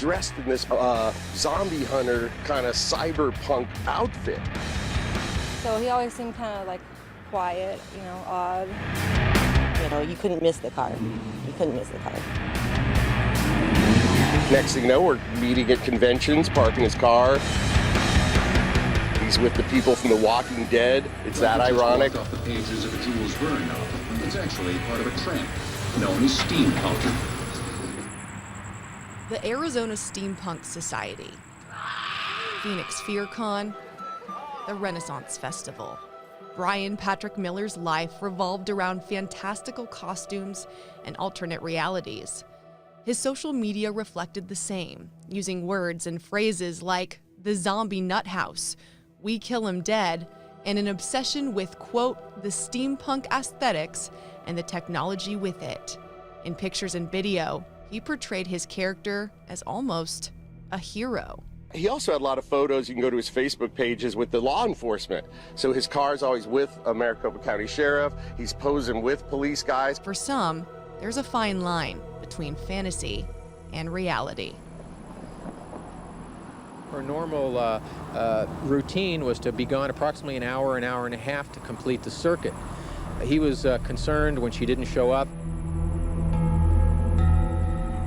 dressed in this zombie hunter kind of cyberpunk outfit. So he always seemed kind of like quiet, you know, odd. You know, you couldn't miss the car. You couldn't miss the car. Next thing you know, we're meeting at conventions, parking his car. He's with the people from The Walking Dead. It's that ironic. Off the pages of a Jules Verne novel. It's actually part of a trend known as steampunk. The Arizona Steampunk Society, Phoenix FearCon, the Renaissance Festival. Bryan Patrick Miller's life revolved around fantastical costumes and alternate realities. His social media reflected the same, using words and phrases like the zombie nut house, we kill him dead, and an obsession with, quote, the steampunk aesthetics and the technology with it. In pictures and video, he portrayed his character as almost a hero. He also had a lot of photos. You can go to his Facebook pages with the law enforcement. So his car's always with a Maricopa County Sheriff. He's posing with police guys. For some, there's a fine line between fantasy and reality. Her normal routine was to be gone approximately an hour and a half to complete the circuit. He was concerned when she didn't show up.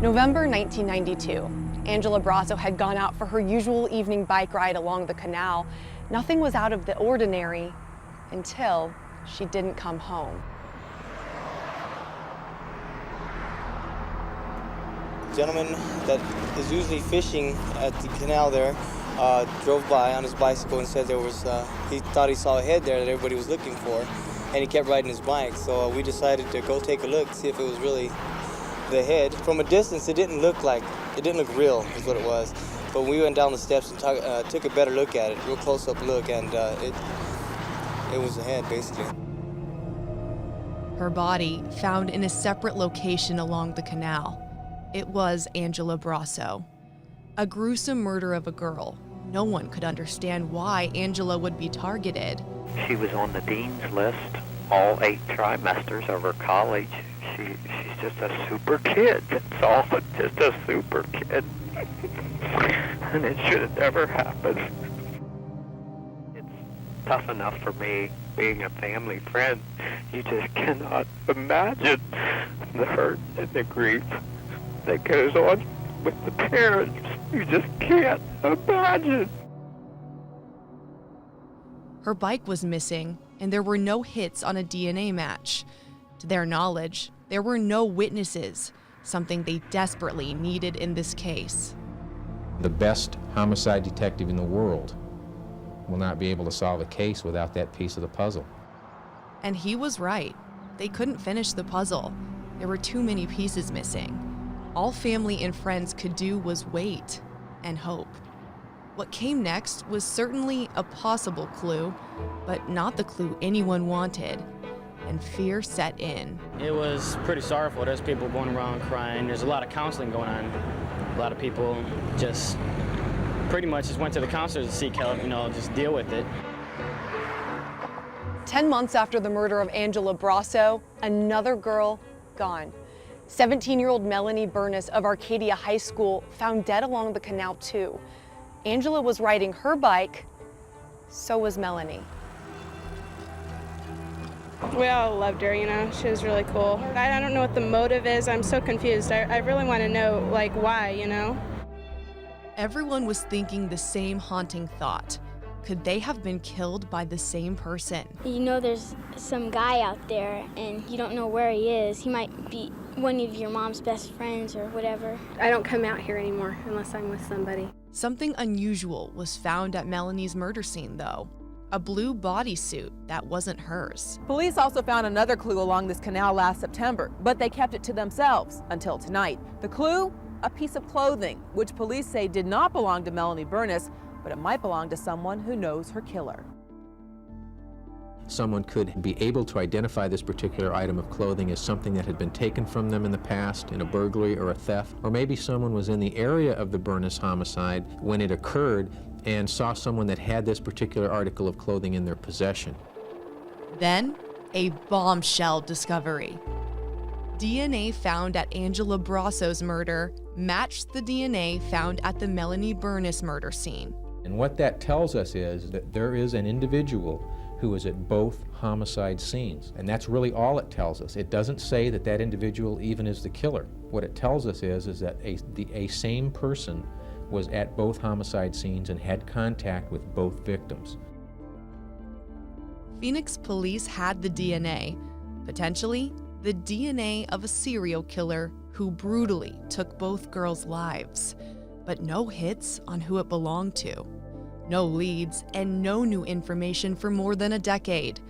November 1992. Angela Brasso had gone out for her usual evening bike ride along the canal. Nothing was out of the ordinary until she didn't come home. A gentleman that is usually fishing at the canal there drove by on his bicycle and said there was, he thought he saw a head there that everybody was looking for, and he kept riding his bike. So we decided to go take a look, see if it was really the head. From a distance, it didn't look real, is what it was. But we went down the steps and took a better look at it, real close-up look, and it was the head, basically. Her body found in a separate location along the canal. It was Angela Brasso. A gruesome murder of a girl. No one could understand why Angela would be targeted. She was on the dean's list all 8 trimesters of her college. She's just a super kid. That's all, just a super kid. And it should have never happened. It's tough enough for me being a family friend. You just cannot imagine the hurt and the grief that goes on with the parents. You just can't imagine. Her bike was missing, and there were no hits on a DNA match. To their knowledge, there were no witnesses, something they desperately needed in this case. The best homicide detective in the world will not be able to solve a case without that piece of the puzzle. And he was right. They couldn't finish the puzzle. There were too many pieces missing. All family and friends could do was wait and hope. What came next was certainly a possible clue, but not the clue anyone wanted, and fear set in. It was pretty sorrowful. There's people going around crying. There's a lot of counseling going on. A lot of people just pretty much just went to the counselors to seek help, just deal with it. 10 months after the murder of Angela Brasso, another girl gone. 17-year-old Melanie Burness of Arcadia High School found dead along the canal too. Angela was riding her bike, so was Melanie. We all loved her, she was really cool. I don't know what the motive is. I'm so confused. I really want to know, why, Everyone was thinking the same haunting thought. Could they have been killed by the same person? There's some guy out there, and you don't know where he is. He might be one of your mom's best friends or whatever. I don't come out here anymore unless I'm with somebody. Something unusual was found at Melanie's murder scene, though. A blue bodysuit that wasn't hers. Police also found another clue along this canal last September, but they kept it to themselves until tonight. The clue? A piece of clothing, which police say did not belong to Melanie Burness, but it might belong to someone who knows her killer. Someone could be able to identify this particular item of clothing as something that had been taken from them in the past in a burglary or a theft, or maybe someone was in the area of the Burness homicide when it occurred and saw someone that had this particular article of clothing in their possession. Then, a bombshell discovery. DNA found at Angela Brasso's murder matched the DNA found at the Melanie Burness murder scene. And what that tells us is that there is an individual who is at both homicide scenes. And that's really all it tells us. It doesn't say that that individual even is the killer. What it tells us is that a same person was at both homicide scenes and had contact with both victims. Phoenix police had the DNA, potentially the DNA of a serial killer who brutally took both girls' lives, but no hits on who it belonged to. No leads and no new information for more than a decade.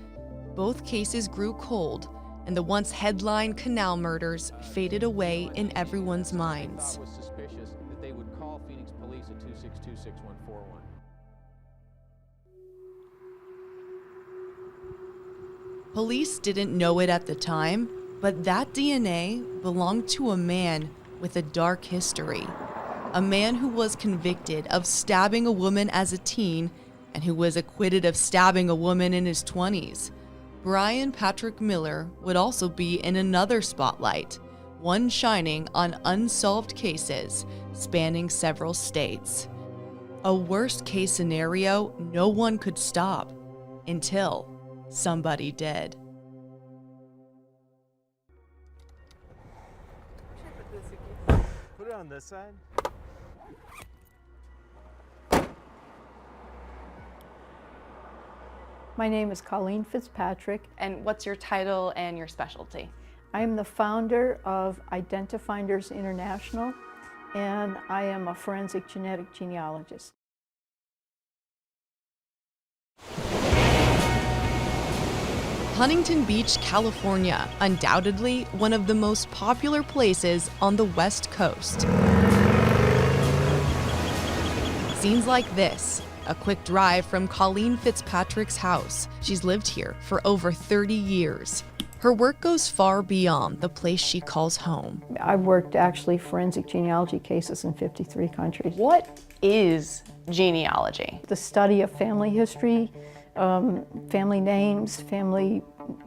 Both cases grew cold, and the once headline canal murders faded away in everyone's minds. It was suspicious that they would call Phoenix police at 262-6141. Police didn't know it at the time, but that DNA belonged to a man with a dark history. A man who was convicted of stabbing a woman as a teen and who was acquitted of stabbing a woman in his 20s. Bryan Patrick Miller would also be in another spotlight, one shining on unsolved cases spanning several states. A worst-case scenario no one could stop until somebody did. Put it on this side. My name is Colleen Fitzpatrick. And what's your title and your specialty? I am the founder of Identifinders International, and I am a forensic genetic genealogist. Huntington Beach, California, undoubtedly one of the most popular places on the West Coast. Scenes like this, a quick drive from Colleen Fitzpatrick's house. She's lived here for over 30 years. Her work goes far beyond the place she calls home. I've worked actually forensic genealogy cases in 53 countries. What is genealogy? The study of family history, family names, family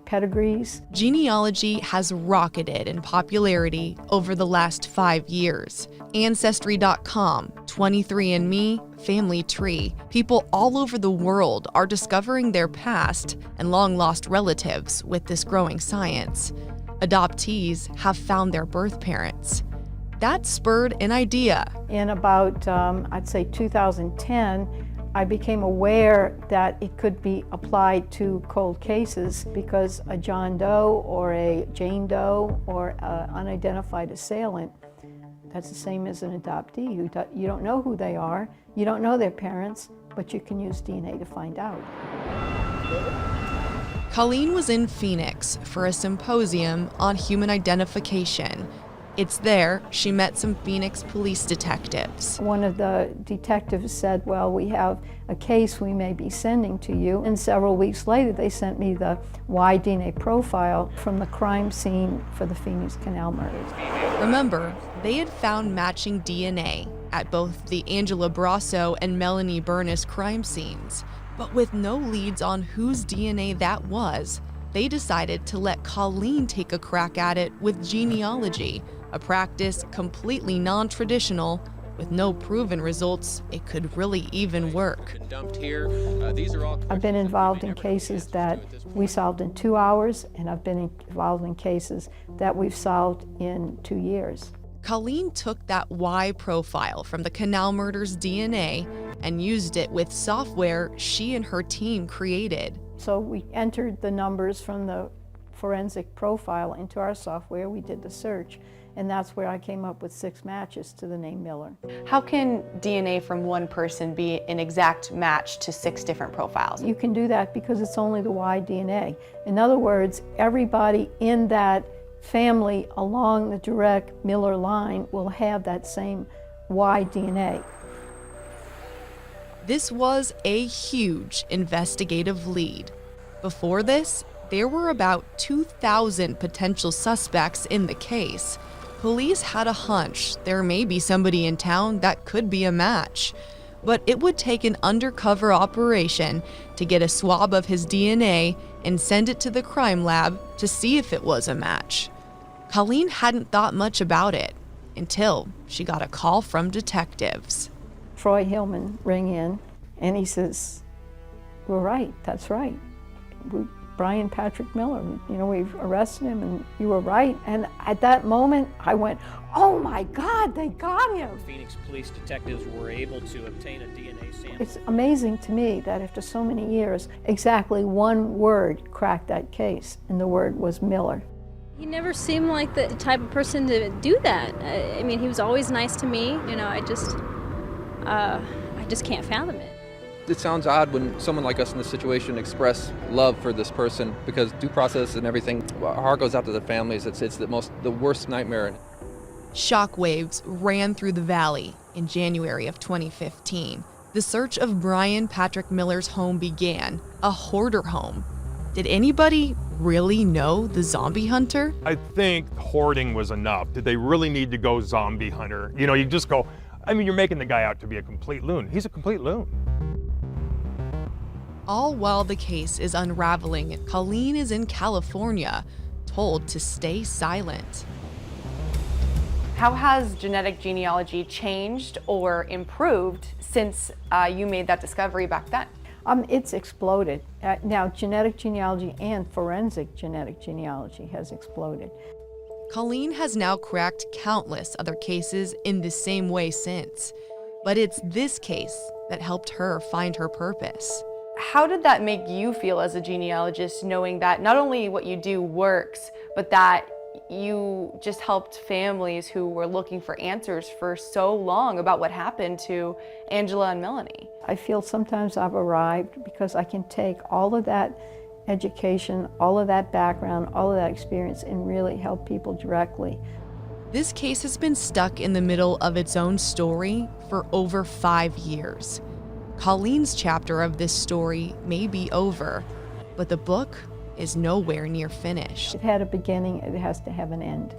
pedigrees. Genealogy has rocketed in popularity over the last 5 years. Ancestry.com, 23andMe, Family Tree. People all over the world are discovering their past and long-lost relatives with this growing science. Adoptees have found their birth parents. That spurred an idea. In about, I'd say 2010, I became aware that it could be applied to cold cases because a John Doe or a Jane Doe or an unidentified assailant, that's the same as an adoptee. You don't know who they are, you don't know their parents, but you can use DNA to find out. Colleen was in Phoenix for a symposium on human identification. It's there she met some Phoenix police detectives. One of the detectives said, well, we have a case we may be sending to you. And several weeks later, they sent me the Y-DNA profile from the crime scene for the Phoenix Canal murders. Remember, they had found matching DNA at both the Angela Brasso and Melanie Burness crime scenes. But with no leads on whose DNA that was, they decided to let Colleen take a crack at it with genealogy, a practice completely non-traditional, with no proven results it could really even work. I've been involved in cases that we solved in 2 hours, and I've been involved in cases that we've solved in 2 years. Colleen took that Y profile from the Canal murders DNA and used it with software she and her team created. So we entered the numbers from the forensic profile into our software, we did the search, and that's where I came up with 6 matches to the name Miller. How can DNA from one person be an exact match to 6 different profiles? You can do that because it's only the Y DNA. In other words, everybody in that family along the direct Miller line will have that same Y DNA. This was a huge investigative lead. Before this, there were about 2,000 potential suspects in the case. Police had a hunch there may be somebody in town that could be a match, but it would take an undercover operation to get a swab of his DNA and send it to the crime lab to see if it was a match. Colleen hadn't thought much about it until she got a call from detectives. Troy Hillman rang in, and he says, "We're right, that's right. Bryan Patrick Miller, we've arrested him, and you were right." And at that moment, I went, "Oh my God, they got him!" Phoenix police detectives were able to obtain a DNA sample. It's amazing to me that after so many years, exactly one word cracked that case, and the word was Miller. He never seemed like the type of person to do that. I mean, he was always nice to me. I just can't fathom it. It sounds odd when someone like us in this situation express love for this person, because due process and everything, our heart goes out to the families. It's the worst nightmare. Shockwaves ran through the valley in January of 2015. The search of Bryan Patrick Miller's home began, a hoarder home. Did anybody really know the zombie hunter? I think hoarding was enough. Did they really need to go zombie hunter? You just go, you're making the guy out to be a complete loon. He's a complete loon. All while the case is unraveling, Colleen is in California, told to stay silent. How has genetic genealogy changed or improved since you made that discovery back then? It's exploded. Now, genetic genealogy and forensic genetic genealogy has exploded. Colleen has now cracked countless other cases in the same way since, but it's this case that helped her find her purpose. How did that make you feel as a genealogist, knowing that not only what you do works, but that you just helped families who were looking for answers for so long about what happened to Angela and Melanie? I feel sometimes I've arrived because I can take all of that education, all of that background, all of that experience, and really help people directly. This case has been stuck in the middle of its own story for over 5 years. Colleen's chapter of this story may be over, but the book is nowhere near finished. It had a beginning, it has to have an end.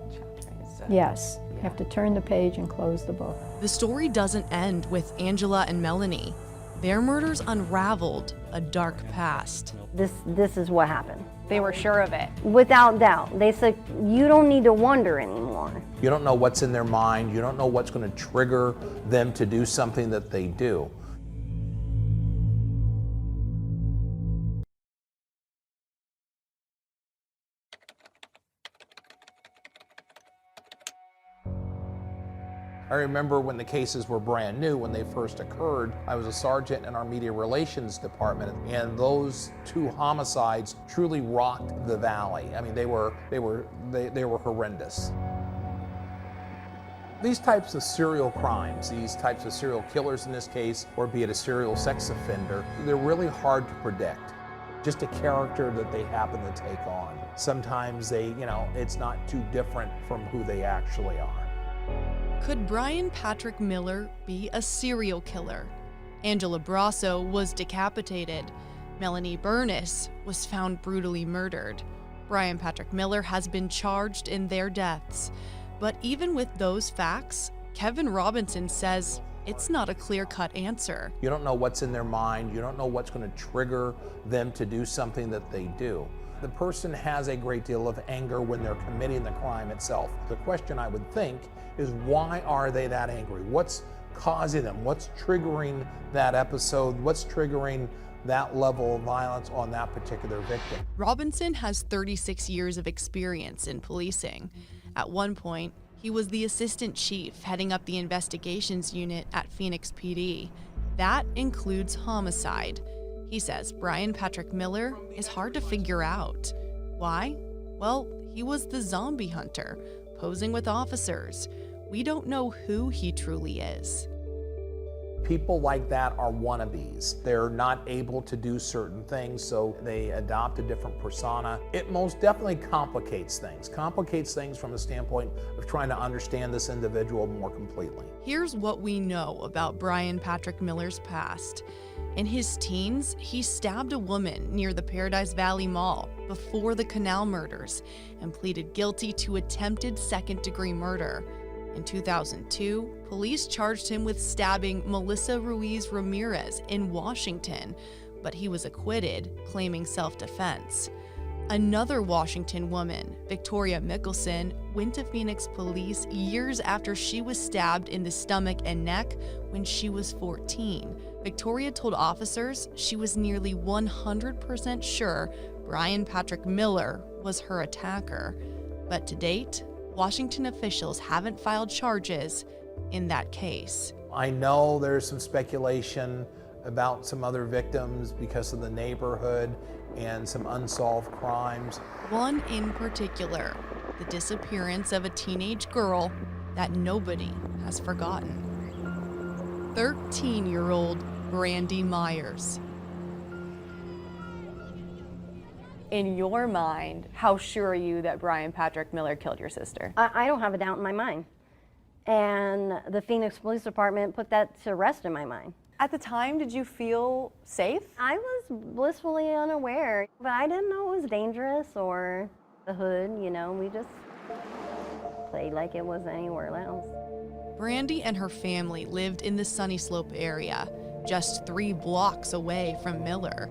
Yes, you have to turn the page and close the book. The story doesn't end with Angela and Melanie. Their murders unraveled a dark past. This is what happened. They were sure of it. Without doubt. They said, you don't need to wonder anymore. You don't know what's in their mind. You don't know what's going to trigger them to do something that they do. I remember when the cases were brand new, when they first occurred, I was a sergeant in our media relations department, and those two homicides truly rocked the valley. I mean, they were horrendous. These types of serial crimes, these types of serial killers in this case, or be it a serial sex offender, they're really hard to predict. Just a character that they happen to take on. Sometimes it's not too different from who they actually are. Could Bryan Patrick Miller be a serial killer? Angela Brasso was decapitated. Melanie Burness was found brutally murdered. Bryan Patrick Miller has been charged in their deaths. But even with those facts, Kevin Robinson says it's not a clear-cut answer. You don't know what's in their mind. You don't know what's going to trigger them to do something that they do. The person has a great deal of anger when they're committing the crime itself. The question, I would think, is why are they that angry? What's causing them? What's triggering that episode? What's triggering that level of violence on that particular victim? Robinson has 36 years of experience in policing. At one point, he was the assistant chief heading up the investigations unit at Phoenix PD. That includes homicide. He says Bryan Patrick Miller is hard to figure out. Why? Well, he was the zombie hunter, posing with officers. We don't know who he truly is. People like that are wannabes. They're not able to do certain things, so they adopt a different persona. It most definitely complicates things from the standpoint of trying to understand this individual more completely. Here's what we know about Bryan Patrick Miller's past. In his teens, he stabbed a woman near the Paradise Valley Mall before the Canal murders and pleaded guilty to attempted second-degree murder. In 2002, police charged him with stabbing Melissa Ruiz Ramirez in Washington, but he was acquitted, claiming self-defense. Another Washington woman, Victoria Mickelson, went to Phoenix police years after she was stabbed in the stomach and neck when she was 14. Victoria told officers she was nearly 100% sure Bryan Patrick Miller was her attacker. But to date, Washington officials haven't filed charges in that case. I know there's some speculation about some other victims because of the neighborhood and some unsolved crimes. One in particular, the disappearance of a teenage girl that nobody has forgotten. 13-year-old Brandy Myers. In your mind, how sure are you that Bryan Patrick Miller killed your sister? I don't have a doubt in my mind. And the Phoenix Police Department put that to rest in my mind. At the time, did you feel safe? I was blissfully unaware, but I didn't know it was dangerous or the hood, you know, we just played like it was anywhere else. Brandy and her family lived in the Sunny Slope area, just 3 blocks away from Miller.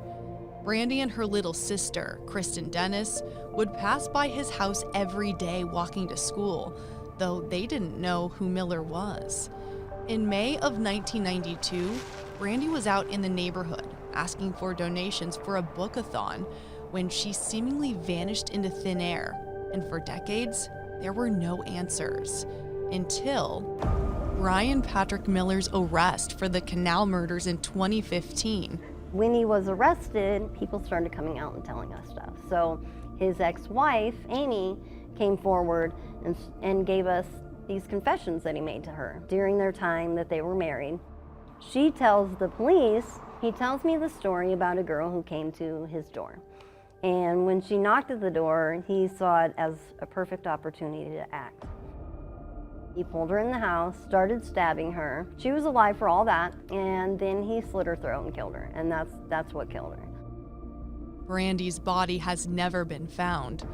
Brandy and her little sister, Kristen Dennis, would pass by his house every day walking to school, though they didn't know who Miller was. In May of 1992, Brandy was out in the neighborhood asking for donations for a bookathon when she seemingly vanished into thin air, and for decades, there were no answers. Until Bryan Patrick Miller's arrest for the Canal murders in 2015. When he was arrested, people started coming out and telling us stuff. So his ex-wife, Amy, came forward and gave us these confessions that he made to her during their time that they were married. She tells the police, he tells me the story about a girl who came to his door. And when she knocked at the door, he saw it as a perfect opportunity to act. He pulled her in the house, started stabbing her. She was alive for all that, and then he slit her throat and killed her, and that's what killed her. Brandy's body has never been found.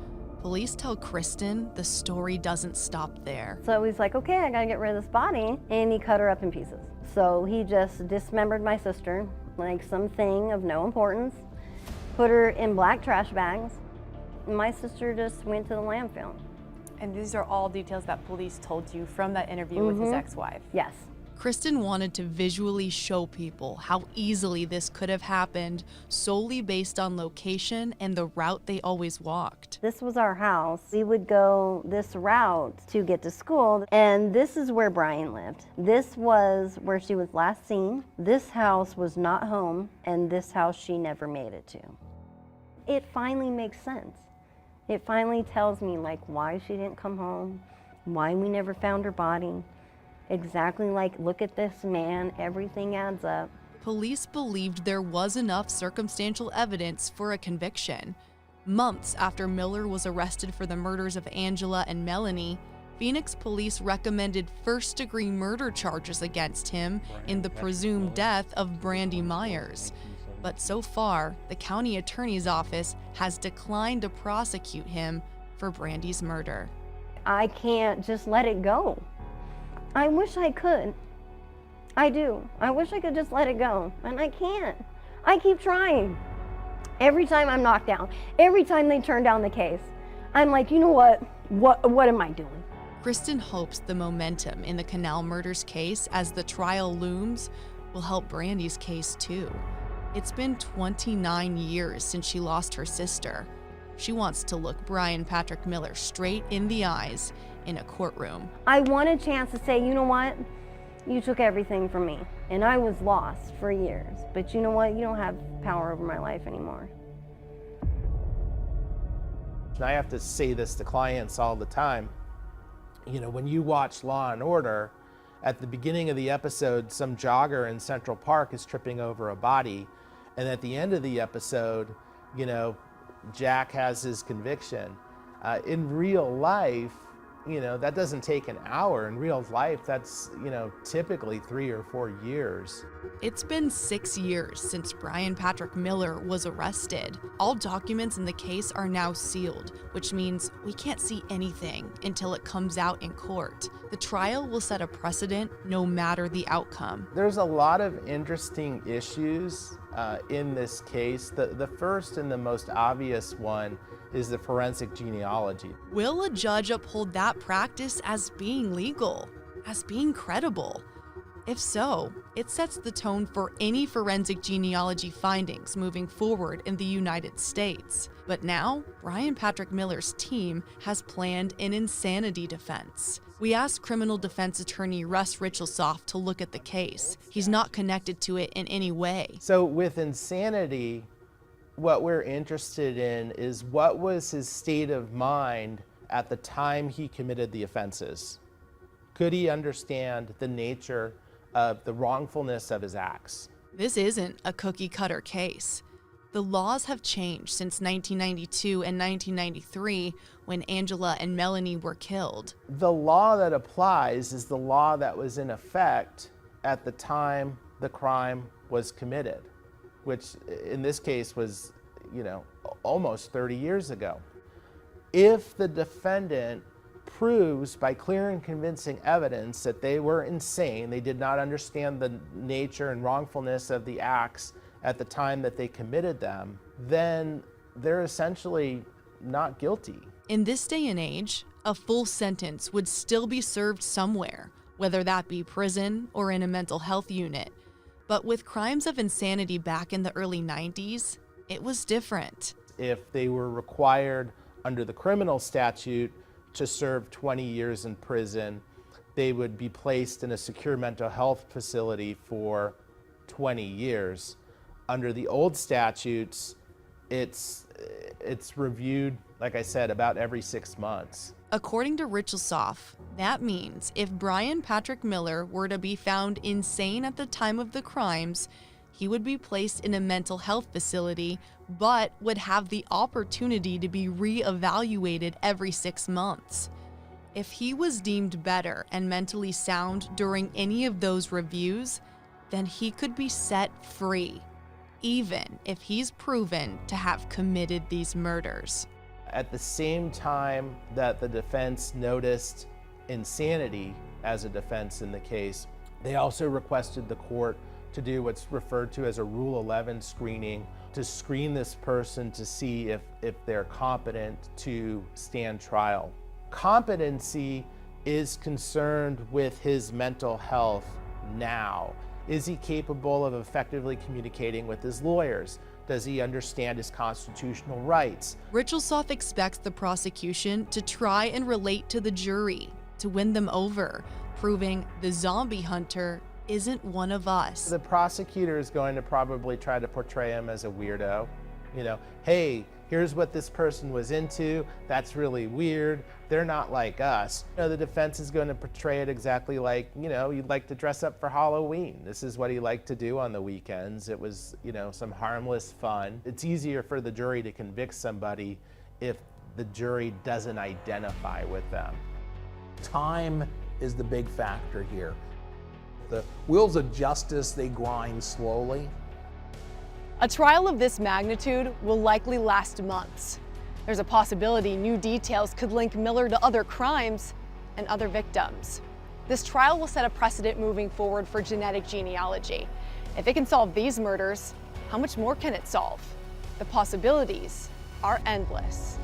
Police tell Kristen the story doesn't stop there. So he's like, okay, I gotta get rid of this body, and he cut her up in pieces. So he just dismembered my sister, like something of no importance, put her in black trash bags, and my sister just went to the landfill. And these are all details that police told you from that interview with his ex-wife? Yes. Kristen wanted to visually show people how easily this could have happened solely based on location and the route they always walked. This was our house. We would go this route to get to school, and this is where Bryan lived. This was where she was last seen. This house was not home, and this house she never made it to. It finally makes sense. It finally tells me like why she didn't come home, why we never found her body. Exactly like, look at this man, everything adds up. Police believed there was enough circumstantial evidence for a conviction. Months after Miller was arrested for the murders of Angela and Melanie, Phoenix police recommended first-degree murder charges against him in the presumed death of Brandy Myers. But so far, the county attorney's office has declined to prosecute him for Brandy's murder. I can't just let it go. I wish I could. I do. I wish I could just let it go, and I can't. I keep trying. Every time I'm knocked down, every time they turn down the case, I'm like, you know what? What am I doing? Kristen hopes the momentum in the Canal murders case as the trial looms will help Brandy's case too. It's been 29 years since she lost her sister. She wants to look Bryan Patrick Miller straight in the eyes in a courtroom. I want a chance to say, you know what? You took everything from me, and I was lost for years. But you know what? You don't have power over my life anymore. And I have to say this to clients all the time. You know, when you watch Law and Order, at the beginning of the episode, some jogger in Central Park is tripping over a body. And at the end of the episode, you know, Jack has his conviction. In real life, you know, that doesn't take an hour. In real life, that's, you know, typically 3 or 4 years. It's been 6 years since Bryan Patrick Miller was arrested. All documents in the case are now sealed, which means we can't see anything until it comes out in court. The trial will set a precedent no matter the outcome. There's a lot of interesting issues in this case. The first and the most obvious one is the forensic genealogy. Will a judge uphold that practice as being legal, as being credible? If so, it sets the tone for any forensic genealogy findings moving forward in the United States. But now, Bryan Patrick Miller's team has planned an insanity defense. We asked criminal defense attorney Russ Richelsoff to look at the case. He's not connected to it in any way. So with insanity, what we're interested in is what was his state of mind at the time he committed the offenses? Could he understand the nature of the wrongfulness of his acts? This isn't a cookie-cutter case. The laws have changed since 1992 and 1993 when Angela and Melanie were killed. The law that applies is the law that was in effect at the time the crime was committed, which in this case was, almost 30 years ago. If the defendant proves by clear and convincing evidence that they were insane, they did not understand the nature and wrongfulness of the acts at the time that they committed them, then they're essentially not guilty. In this day and age, a full sentence would still be served somewhere, whether that be prison or in a mental health unit. But with crimes of insanity back in the early 90s, it was different. If they were required under the criminal statute to serve 20 years in prison, they would be placed in a secure mental health facility for 20 years. Under the old statutes, it's reviewed, like I said, about every 6 months. According to Richelsoff, that means if Bryan Patrick Miller were to be found insane at the time of the crimes, he would be placed in a mental health facility, but would have the opportunity to be re-evaluated every 6 months. If he was deemed better and mentally sound during any of those reviews, then he could be set free, even if he's proven to have committed these murders. At the same time that the defense noticed insanity as a defense in the case, they also requested the court to do what's referred to as a Rule 11 screening, to screen this person to see if they're competent to stand trial. Competency is concerned with his mental health now. Is he capable of effectively communicating with his lawyers? Does he understand his constitutional rights? Richelsoff expects the prosecution to try and relate to the jury, to win them over, proving the zombie hunter isn't one of us. The prosecutor is going to probably try to portray him as a weirdo. Hey, here's what this person was into. That's really weird. They're not like us. The defense is going to portray it exactly like, you'd like to dress up for Halloween. This is what he liked to do on the weekends. It was, some harmless fun. It's easier for the jury to convict somebody if the jury doesn't identify with them. Time is the big factor here. The wheels of justice, they grind slowly. A trial of this magnitude will likely last months. There's a possibility new details could link Miller to other crimes and other victims. This trial will set a precedent moving forward for genetic genealogy. If it can solve these murders, how much more can it solve? The possibilities are endless.